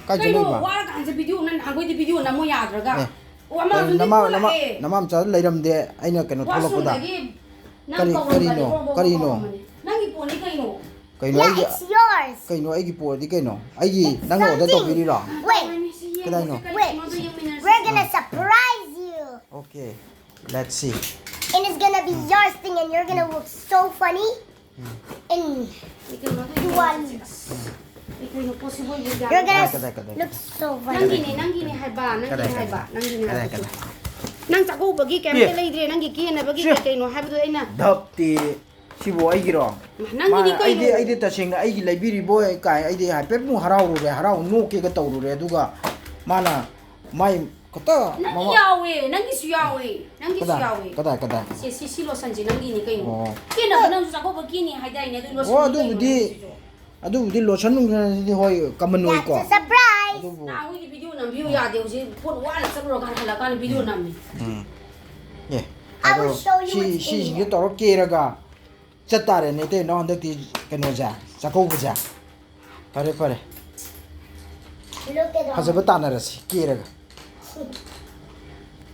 Cái gì đây mà? Namam cha lấy đầm de, anh nó cái nó thua lộc đó. Cái nó. Cái nó cái nó cái bùa đi cái nó. Cái gì? Đang ngồi đó đâu đi rồi. Cái này nó. We're gonna surprise you. Okay, let's see. And it's gonna be your thing, and you're gonna look so funny. And you want. You're gonna look so funny. Nang Chakkoubada kem ke leidre nang gi ki na bagi ke no habdu aina Đập thì si bo ai giro. nang gi kai Ai ta sing ai gi laibiri boy kai ai de ha pet mu harau no ke ga tawru re duga mana mai kata mama yawe nang gi yawe nang gi yawe kada si lo sanji nang gi ni kai no ke na nang Chakkoubada ki ni hai dai ne du lo adu di lo san nung di hoi kamanoi ko Surprise. na wi video nam view ya de ji phone wa la sa ro kan hala kan video nam ni ye I will show you what's si in ni to ke raga chatare ne te no ndak ti kano ja Chakkoubada pare Look at all. haja bata na rasi ke raga